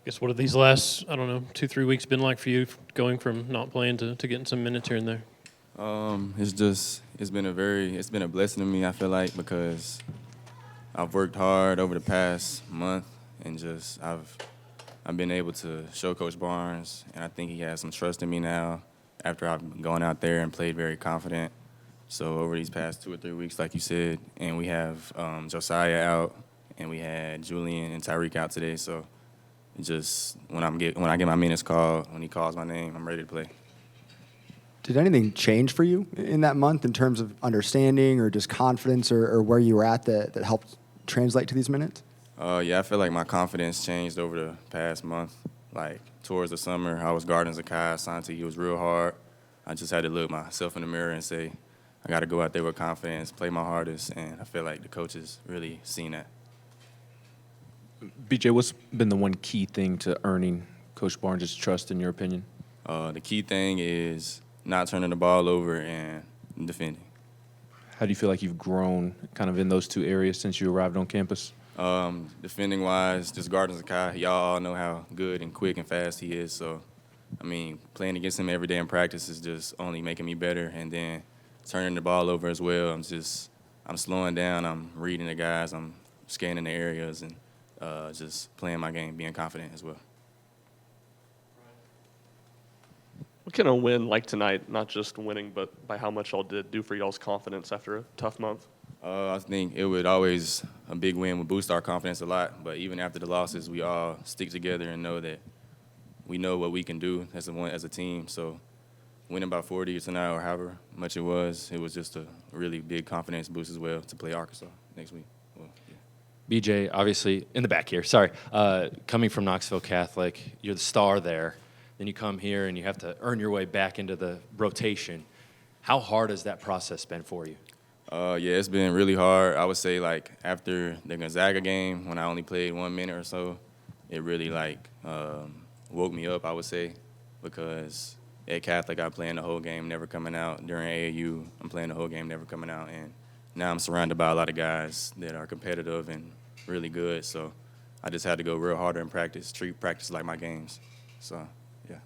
Guess what have these last, I don't know, 2-3 weeks been like for you, going from not playing to getting some minutes here and there? It's been a blessing to me, I feel like, because I've worked hard over the past month and I've been able to show Coach Barnes, and I think he has some trust in me now after I've gone out there and played very confident. So over these past 2 or 3 weeks, like you said, and we have Josiah out, and we had Julian and Tyreek out today. So just when I get my minutes called, when he calls my name, I'm ready to play. Did anything change for you in that month in terms of understanding or just confidence or where you were at that helped translate to these minutes? Yeah, I feel like my confidence changed over the past month. Like, towards the summer, I was guarding Zakai Asante. He was real hard. I just had to look myself in the mirror and say, I got to go out there with confidence, play my hardest, and I feel like the coaches really seen that. BJ, what's been the one key thing to earning Coach Barnes' trust, in your opinion? The key thing is not turning the ball over and defending. How do you feel like you've grown kind of in those two areas since you arrived on campus? Defending-wise, just guarding Zakai, y'all all know how good and quick and fast he is. So, I mean, playing against him every day in practice is just only making me better. And then turning the ball over as well, I'm slowing down. I'm reading the guys. I'm scanning the areas and just playing my game, being confident as well. What can a win like tonight, not just winning, but by how much y'all did, do for y'all's confidence after a tough month? I think a big win would boost our confidence a lot. But even after the losses, we all stick together and know that we know what we can do as a team. So winning by 40 tonight or however much it was just a really big confidence boost as well to play Arkansas next week. Well, yeah. BJ, obviously, in the back here, sorry. Coming from Knoxville Catholic, you're the star there. Then you come here and you have to earn your way back into the rotation. How hard has that process been for you? Yeah, it's been really hard. I would say, like, after the Gonzaga game, when I only played 1 minute or so, it really, woke me up, I would say, because at Catholic, I'm playing the whole game, never coming out. During AAU, I'm playing the whole game, never coming out. And now I'm surrounded by a lot of guys that are competitive and really good. So I just had to go real harder in practice, treat practice like my games. So, yeah.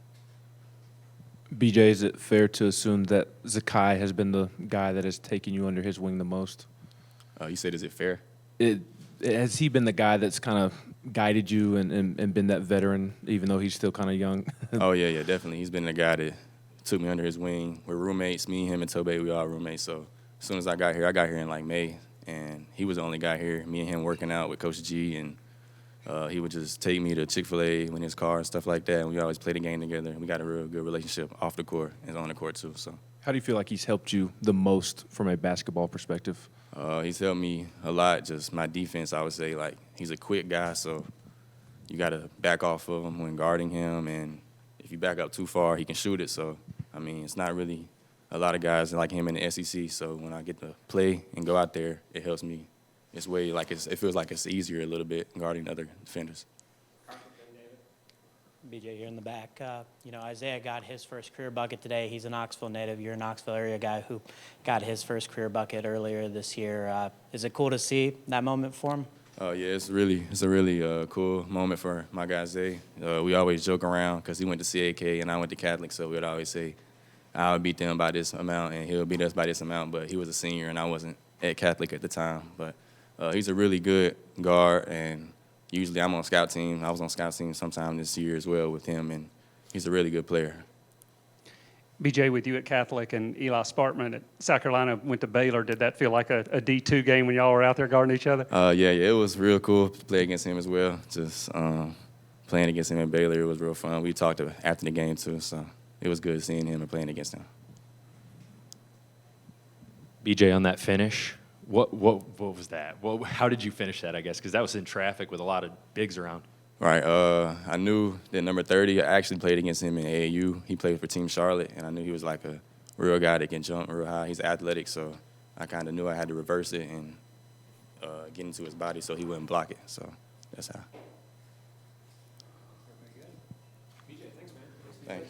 BJ, is it fair to assume that Zakai has been the guy that has taken you under his wing the most? You said, is it fair? Has he been the guy that's kind of guided you and been that veteran, even though he's still kind of young? Oh, yeah, definitely. He's been the guy that took me under his wing. We're roommates, me, him, and Tobey, we all roommates. So as soon as I got here in like May, and he was the only guy here, me and him working out with Coach G, and he would just take me to Chick-fil-A in his car and stuff like that, and we always played the game together. We got a real good relationship off the court and on the court too. So, how do you feel like he's helped you the most from a basketball perspective? He's helped me a lot, just my defense, I would say. Like, he's a quick guy, so you got to back off of him when guarding him, and if you back up too far, he can shoot it. So, I mean, it's not really a lot of guys like him in the SEC, so when I get to play and go out there, it helps me. It feels like it's easier a little bit guarding other defenders. BJ, you're in the back. Isaiah got his first career bucket today. He's a Knoxville native. You're a Knoxville area guy who got his first career bucket earlier this year. Is it cool to see that moment for him? Yeah, it's a really cool moment for my guy Zay. We always joke around because he went to CAK and I went to Catholic, so we'd always say I would beat them by this amount and he'll beat us by this amount. But he was a senior and I wasn't at Catholic at the time. But he's a really good guard, and usually I'm on scout team. I was on scout team sometime this year as well with him, and he's a really good player. BJ, with you at Catholic and Eli Spartman at South Carolina went to Baylor, did that feel like a D2 game when y'all were out there guarding each other? Yeah, it was real cool to play against him as well. Just playing against him at Baylor, it was real fun. We talked after the game too, so it was good seeing him and playing against him. BJ, on that finish, what was that? How did you finish that, I guess? Because that was in traffic with a lot of bigs around. Right. I knew that number 30, I actually played against him in AAU. He played for Team Charlotte, and I knew he was like a real guy that can jump real high. He's athletic, so I kind of knew I had to reverse it and get into his body so he wouldn't block it. So that's how. BJ, thanks, man. Thanks.